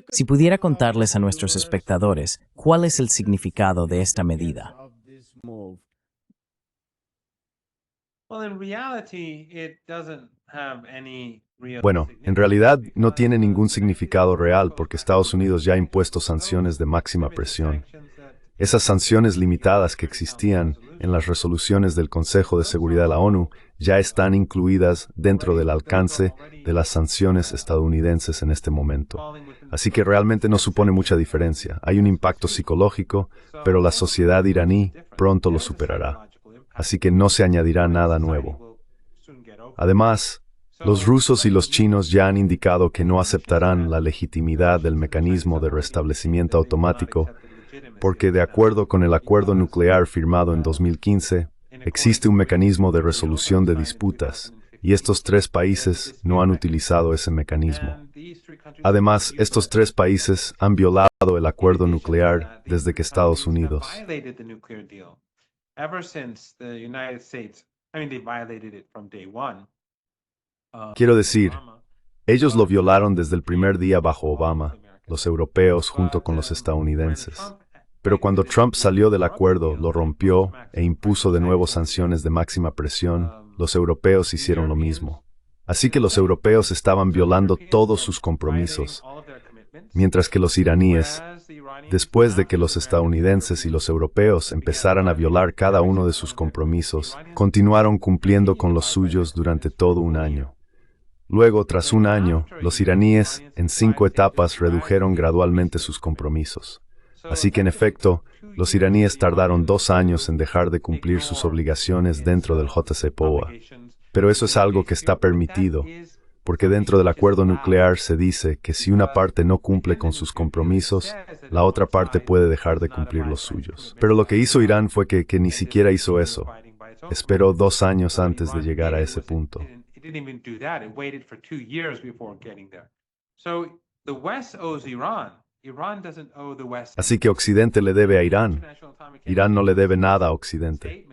Si pudiera contarles a nuestros espectadores cuál es el significado de esta medida. Bueno, en realidad no tiene ningún significado real porque Estados Unidos ya ha impuesto sanciones de máxima presión. Esas sanciones limitadas que existían en las resoluciones del Consejo de Seguridad de la ONU ya están incluidas dentro del alcance de las sanciones estadounidenses en este momento. Así que realmente no supone mucha diferencia. Hay un impacto psicológico, pero la sociedad iraní pronto lo superará. Así que no se añadirá nada nuevo. Además, los rusos y los chinos ya han indicado que no aceptarán la legitimidad del mecanismo de restablecimiento automático porque, de acuerdo con el acuerdo nuclear firmado en 2015, existe un mecanismo de resolución de disputas, y estos tres países no han utilizado ese mecanismo. Además, estos tres países han violado el acuerdo nuclear desde que Estados Unidos. Quiero decir, ellos lo violaron desde el primer día bajo Obama, los europeos junto con los estadounidenses. Pero cuando Trump salió del acuerdo, lo rompió e impuso de nuevo sanciones de máxima presión, los europeos hicieron lo mismo. Así que los europeos estaban violando todos sus compromisos, mientras que los iraníes, después de que los estadounidenses y los europeos empezaran a violar cada uno de sus compromisos, continuaron cumpliendo con los suyos durante todo un año. Luego, tras un año, los iraníes, en 5 etapas, redujeron gradualmente sus compromisos. Así que, en efecto, los iraníes tardaron 2 años en dejar de cumplir sus obligaciones dentro del JCPOA. Pero eso es algo que está permitido, porque dentro del acuerdo nuclear se dice que si una parte no cumple con sus compromisos, la otra parte puede dejar de cumplir los suyos. Pero lo que hizo Irán fue que ni siquiera hizo eso. Esperó 2 años antes de llegar a ese punto. Así que Occidente le debe a Irán. Irán no le debe nada a Occidente.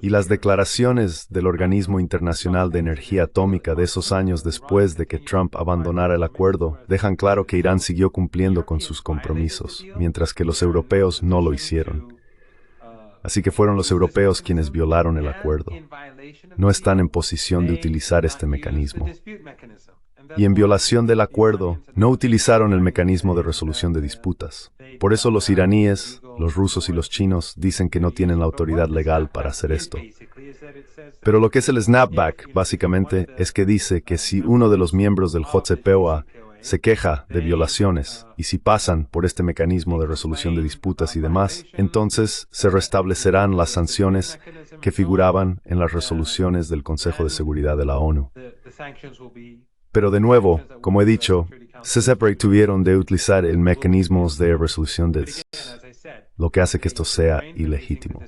Y las declaraciones del Organismo Internacional de Energía Atómica de esos años después de que Trump abandonara el acuerdo dejan claro que Irán siguió cumpliendo con sus compromisos, mientras que los europeos no lo hicieron. Así que fueron los europeos quienes violaron el acuerdo. No están en posición de utilizar este mecanismo. Y en violación del acuerdo, no utilizaron el mecanismo de resolución de disputas. Por eso los iraníes, los rusos y los chinos dicen que no tienen la autoridad legal para hacer esto. Pero lo que es el snapback, básicamente, es que dice que si uno de los miembros del JCPOA se queja de violaciones, y si pasan por este mecanismo de resolución de disputas y demás, entonces se restablecerán las sanciones que figuraban en las resoluciones del Consejo de Seguridad de la ONU. Pero de nuevo, como he dicho, CSEPRE tuvieron de utilizar el mecanismo de resolución de disputas, lo que hace que esto sea ilegítimo.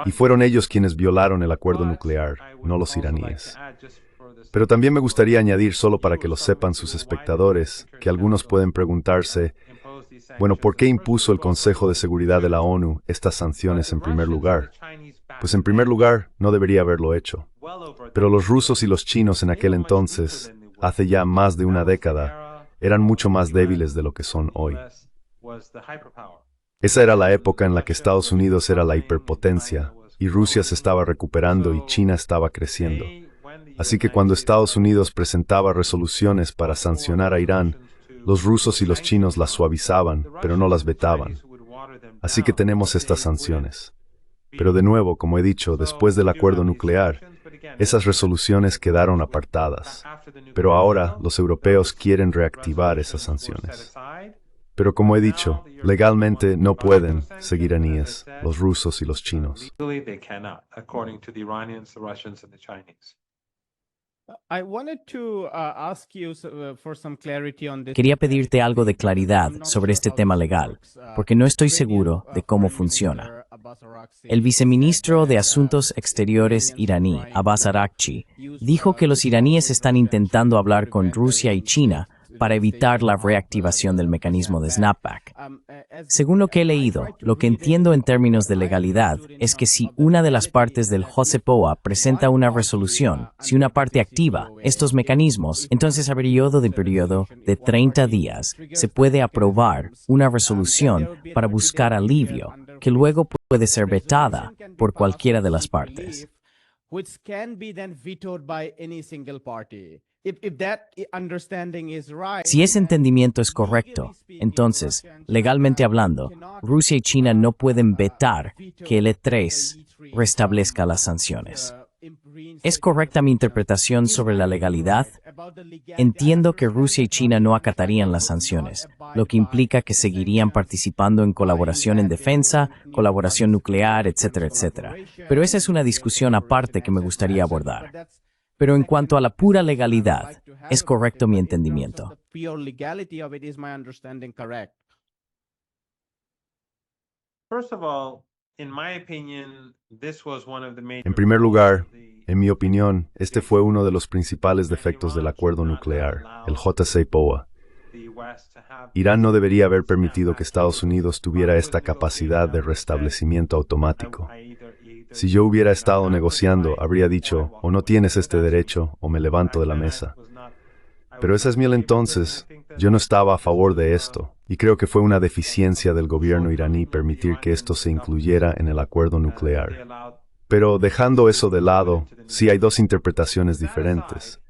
Y fueron ellos quienes violaron el acuerdo nuclear, no los iraníes. Pero también me gustaría añadir, solo para que lo sepan sus espectadores, que algunos pueden preguntarse, bueno, ¿por qué impuso el Consejo de Seguridad de la ONU estas sanciones en primer lugar? Pues en primer lugar, no debería haberlo hecho. Pero los rusos y los chinos en aquel entonces, hace ya más de una década, eran mucho más débiles de lo que son hoy. Esa era la época en la que Estados Unidos era la hiperpotencia, y Rusia se estaba recuperando y China estaba creciendo. Así que cuando Estados Unidos presentaba resoluciones para sancionar a Irán, los rusos y los chinos las suavizaban, pero no las vetaban. Así que tenemos estas sanciones. Pero de nuevo, como he dicho, después del acuerdo nuclear, esas resoluciones quedaron apartadas. Pero ahora los europeos quieren reactivar esas sanciones. Pero como he dicho, legalmente no pueden seguir iraníes, los rusos y los chinos. Quería pedirte algo de claridad sobre este tema legal, porque no estoy seguro de cómo funciona. El viceministro de Asuntos Exteriores iraní, Abbas Araghchi, dijo que los iraníes están intentando hablar con Rusia y China para evitar la reactivación del mecanismo de snapback. Según lo que he leído, lo que entiendo en términos de legalidad es que si una de las partes del JCPOA presenta una resolución, si una parte activa estos mecanismos, entonces a periodo de 30 días se puede aprobar una resolución para buscar alivio, que luego puede ser vetada por cualquiera de las partes. Si ese entendimiento es correcto, entonces, legalmente hablando, Rusia y China no pueden vetar que el E3 restablezca las sanciones. ¿Es correcta mi interpretación sobre la legalidad? Entiendo que Rusia y China no acatarían las sanciones, lo que implica que seguirían participando en colaboración en defensa, colaboración nuclear, etcétera, etcétera. Pero esa es una discusión aparte que me gustaría abordar. Pero en cuanto a la pura legalidad, ¿es correcto mi entendimiento? En primer lugar, en mi opinión, este fue uno de los principales defectos del acuerdo nuclear, el JCPOA. Irán no debería haber permitido que Estados Unidos tuviera esta capacidad de restablecimiento automático. Si yo hubiera estado negociando, habría dicho, o no tienes este derecho, o me levanto de la mesa. Pero ese es mi entonces. Yo no estaba a favor de esto, y creo que fue una deficiencia del gobierno iraní permitir que esto se incluyera en el acuerdo nuclear. Pero dejando eso de lado, sí hay dos interpretaciones diferentes.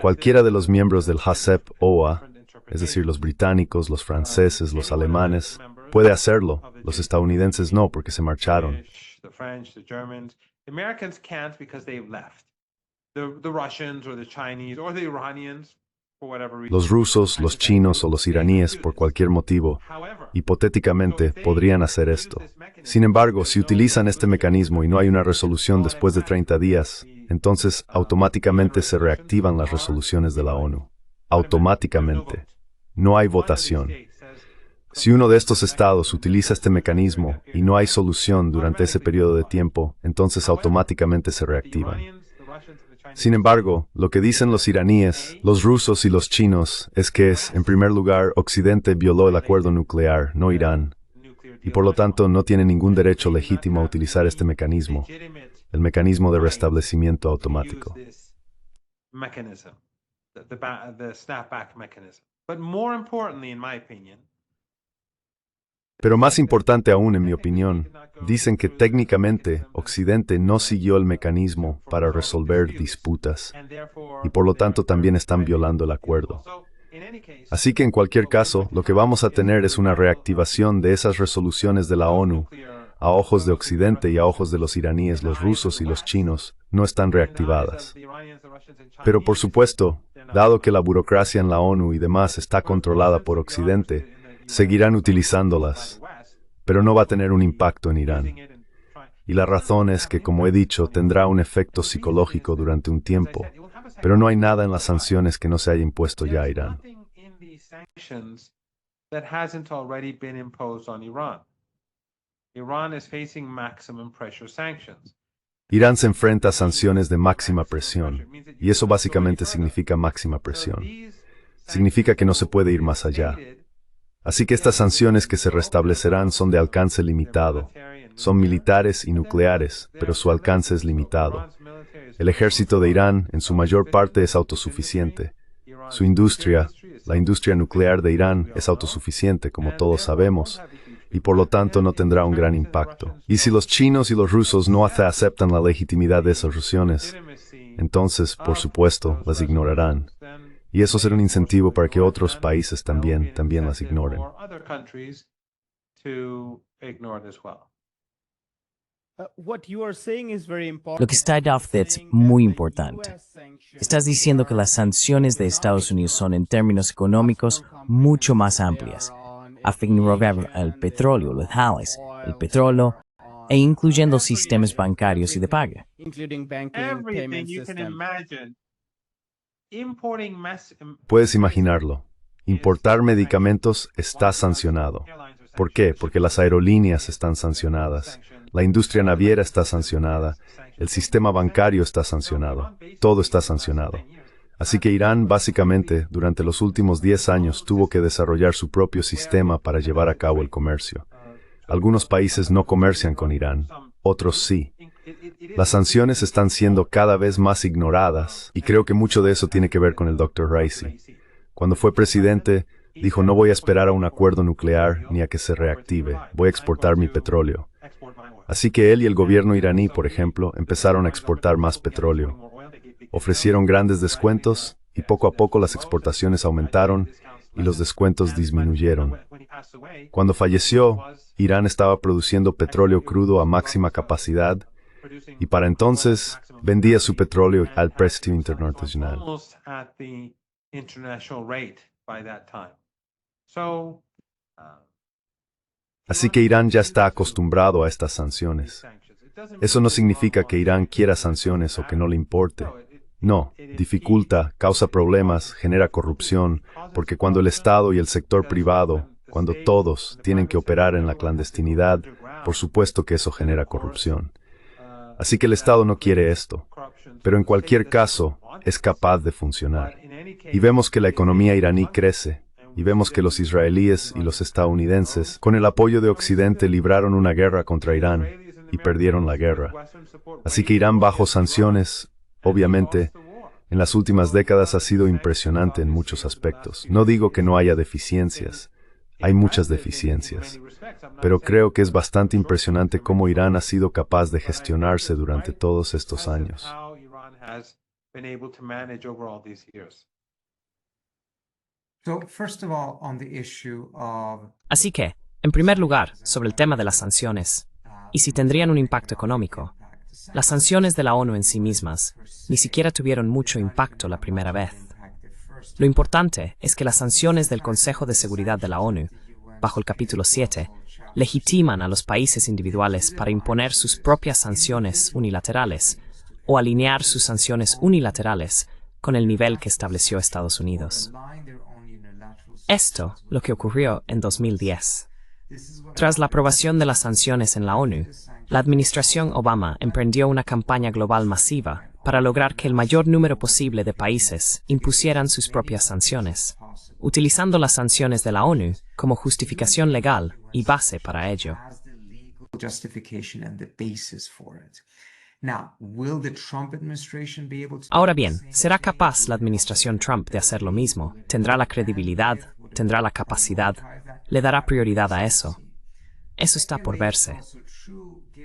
Cualquiera de los miembros del JCPOA, es decir, los británicos, los franceses, los alemanes, puede hacerlo. Los estadounidenses no, porque se marcharon. Los rusos, los chinos o los iraníes, por cualquier motivo, hipotéticamente, podrían hacer esto. Sin embargo, si utilizan este mecanismo y no hay una resolución después de 30 días, entonces automáticamente se reactivan las resoluciones de la ONU. Automáticamente. No hay votación. Si uno de estos estados utiliza este mecanismo y no hay solución durante ese periodo de tiempo, entonces automáticamente se reactivan. Sin embargo, lo que dicen los iraníes, los rusos y los chinos es que en primer lugar, Occidente violó el acuerdo nuclear, no Irán, y por lo tanto no tiene ningún derecho legítimo a utilizar este mecanismo, el mecanismo de restablecimiento automático. Pero más importante aún, en mi opinión, dicen que técnicamente Occidente no siguió el mecanismo para resolver disputas y por lo tanto también están violando el acuerdo. Así que en cualquier caso, lo que vamos a tener es una reactivación de esas resoluciones de la ONU. A ojos de Occidente y a ojos de los iraníes, los rusos y los chinos, no están reactivadas. Pero por supuesto, dado que la burocracia en la ONU y demás está controlada por Occidente, seguirán utilizándolas, pero no va a tener un impacto en Irán. Y la razón es que, como he dicho, tendrá un efecto psicológico durante un tiempo, pero no hay nada en las sanciones que no se haya impuesto ya a Irán. Irán se enfrenta a sanciones de máxima presión, y eso básicamente significa máxima presión. Significa que no se puede ir más allá. Así que estas sanciones que se restablecerán son de alcance limitado. Son militares y nucleares, pero su alcance es limitado. El ejército de Irán, en su mayor parte, es autosuficiente. Su industria, la industria nuclear de Irán, es autosuficiente, como todos sabemos, y por lo tanto no tendrá un gran impacto. Y si los chinos y los rusos no aceptan la legitimidad de esas sanciones, entonces, por supuesto, las ignorarán. Y eso será un incentivo para que otros países también las ignoren. Lo que está Dafted es muy importante. Estás diciendo que las sanciones de Estados Unidos son, en términos económicos, mucho más amplias. Afectan el petróleo, los metales, el petróleo, e incluyendo sistemas bancarios y de pago. Puedes imaginarlo. Importar medicamentos está sancionado. ¿Por qué? Porque las aerolíneas están sancionadas, la industria naviera está sancionada, el sistema bancario está sancionado, todo está sancionado. Así que Irán, básicamente, durante los últimos 10 años tuvo que desarrollar su propio sistema para llevar a cabo el comercio. Algunos países no comercian con Irán, otros sí. Las sanciones están siendo cada vez más ignoradas y creo que mucho de eso tiene que ver con el Dr. Raisi. Cuando fue presidente, dijo: no voy a esperar a un acuerdo nuclear ni a que se reactive, voy a exportar mi petróleo. Así que él y el gobierno iraní, por ejemplo, empezaron a exportar más petróleo. Ofrecieron grandes descuentos y poco a poco las exportaciones aumentaron y los descuentos disminuyeron. Cuando falleció, Irán estaba produciendo petróleo crudo a máxima capacidad y para entonces vendía su petróleo al precio internacional. Así que Irán ya está acostumbrado a estas sanciones. Eso no significa que Irán quiera sanciones o que no le importe. No, dificulta, causa problemas, genera corrupción, porque cuando el Estado y el sector privado, cuando todos tienen que operar en la clandestinidad, por supuesto que eso genera corrupción. Así que el Estado no quiere esto, pero en cualquier caso es capaz de funcionar. Y vemos que la economía iraní crece, y vemos que los israelíes y los estadounidenses, con el apoyo de Occidente, libraron una guerra contra Irán y perdieron la guerra. Así que Irán bajo sanciones, obviamente, en las últimas décadas ha sido impresionante en muchos aspectos. No digo que no haya deficiencias, hay muchas deficiencias, pero creo que es bastante impresionante cómo Irán ha sido capaz de gestionarse durante todos estos años. Así que, en primer lugar, sobre el tema de las sanciones, y si tendrían un impacto económico, las sanciones de la ONU en sí mismas ni siquiera tuvieron mucho impacto la primera vez. Lo importante es que las sanciones del Consejo de Seguridad de la ONU, bajo el capítulo 7, legitiman a los países individuales para imponer sus propias sanciones unilaterales o alinear sus sanciones unilaterales con el nivel que estableció Estados Unidos. Esto lo que ocurrió en 2010. Tras la aprobación de las sanciones en la ONU, la administración Obama emprendió una campaña global masiva para lograr que el mayor número posible de países impusieran sus propias sanciones, utilizando las sanciones de la ONU como justificación legal y base para ello. Ahora bien, ¿será capaz la administración Trump de hacer lo mismo? ¿Tendrá la credibilidad? ¿Tendrá la capacidad? ¿Le dará prioridad a eso? Eso está por verse.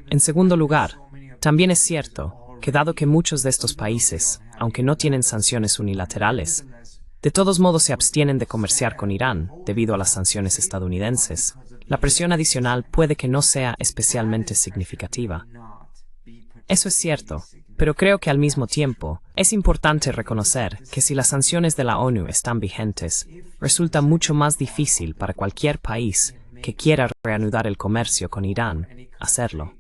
En segundo lugar, también es cierto que dado que muchos de estos países, aunque no tienen sanciones unilaterales, de todos modos se abstienen de comerciar con Irán debido a las sanciones estadounidenses, la presión adicional puede que no sea especialmente significativa. Eso es cierto, pero creo que al mismo tiempo es importante reconocer que si las sanciones de la ONU están vigentes, resulta mucho más difícil para cualquier país que quiera reanudar el comercio con Irán hacerlo.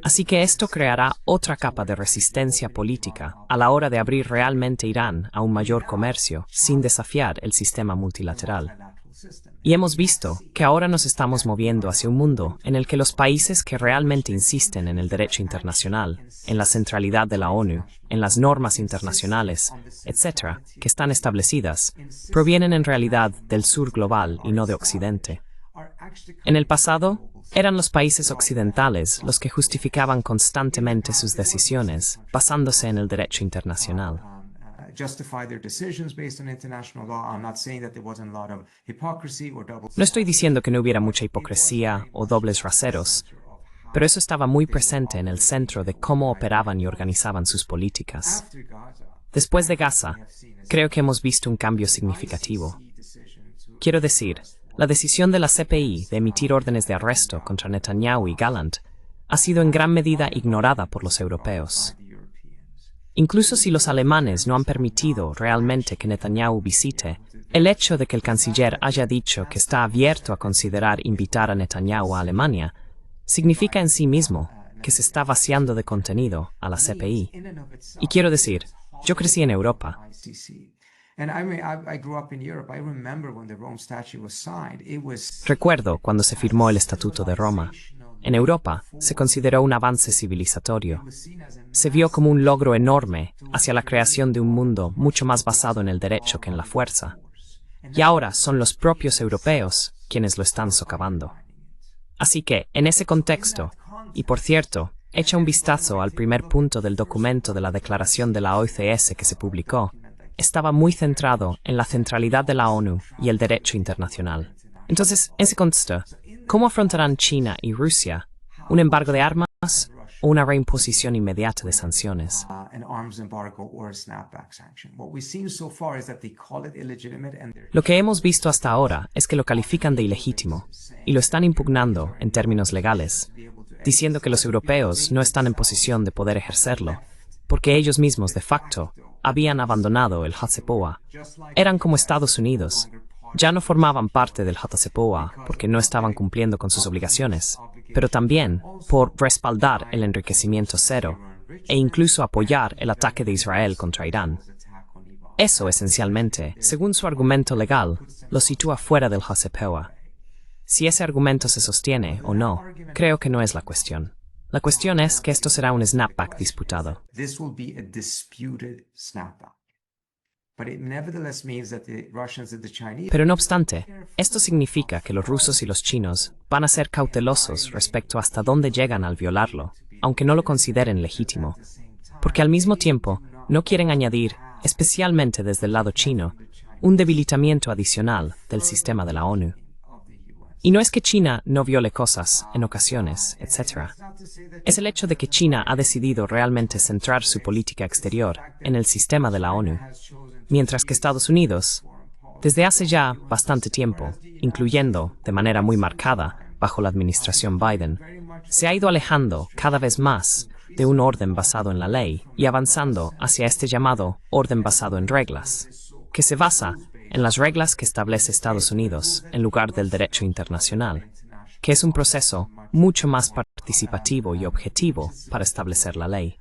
Así que esto creará otra capa de resistencia política a la hora de abrir realmente Irán a un mayor comercio sin desafiar el sistema multilateral. Y hemos visto que ahora nos estamos moviendo hacia un mundo en el que los países que realmente insisten en el derecho internacional, en la centralidad de la ONU, en las normas internacionales, etc., que están establecidas, provienen en realidad del sur global y no de Occidente. En el pasado, eran los países occidentales los que justificaban constantemente sus decisiones basándose en el derecho internacional. No estoy diciendo que no hubiera mucha hipocresía o dobles raseros, pero eso estaba muy presente en el centro de cómo operaban y organizaban sus políticas. Después de Gaza, creo que hemos visto un cambio significativo. Quiero decir, la decisión de la CPI de emitir órdenes de arresto contra Netanyahu y Gallant ha sido en gran medida ignorada por los europeos. Incluso si los alemanes no han permitido realmente que Netanyahu visite, el hecho de que el canciller haya dicho que está abierto a considerar invitar a Netanyahu a Alemania, significa en sí mismo que se está vaciando de contenido a la CPI. Y quiero decir, yo crecí en Europa. Recuerdo cuando se firmó el Estatuto de Roma. en Europa, se consideró un avance civilizatorio. Se vio como un logro enorme hacia la creación de un mundo mucho más basado en el derecho que en la fuerza. Y ahora son los propios europeos quienes lo están socavando. Así que, en ese contexto, y por cierto, echa un vistazo al primer punto del documento de la Declaración de la OCS que se publicó, estaba muy centrado en la centralidad de la ONU y el derecho internacional. Entonces, en ese contexto, ¿cómo afrontarán China y Rusia un embargo de armas o una reimposición inmediata de sanciones? Lo que hemos visto hasta ahora es que lo califican de ilegítimo y lo están impugnando en términos legales, diciendo que los europeos no están en posición de poder ejercerlo, porque ellos mismos, de facto, habían abandonado el JCPOA. Eran como Estados Unidos. Ya no formaban parte del JCPOA porque no estaban cumpliendo con sus obligaciones, pero también por respaldar el enriquecimiento cero e incluso apoyar el ataque de Israel contra Irán. Eso, esencialmente, según su argumento legal, lo sitúa fuera del JCPOA. Si ese argumento se sostiene o no, creo que no es la cuestión. La cuestión es que esto será un snapback disputado. Pero no obstante, esto significa que los rusos y los chinos van a ser cautelosos respecto a hasta dónde llegan al violarlo, aunque no lo consideren legítimo, porque al mismo tiempo no quieren añadir, especialmente desde el lado chino, un debilitamiento adicional del sistema de la ONU. Y no es que China no viole cosas, en ocasiones, etc. Es el hecho de que China ha decidido realmente centrar su política exterior en el sistema de la ONU, mientras que Estados Unidos, desde hace ya bastante tiempo, incluyendo de manera muy marcada bajo la administración Biden, se ha ido alejando cada vez más de un orden basado en la ley y avanzando hacia este llamado orden basado en reglas, que se basa en las reglas que establece Estados Unidos en lugar del derecho internacional, que es un proceso mucho más participativo y objetivo para establecer la ley.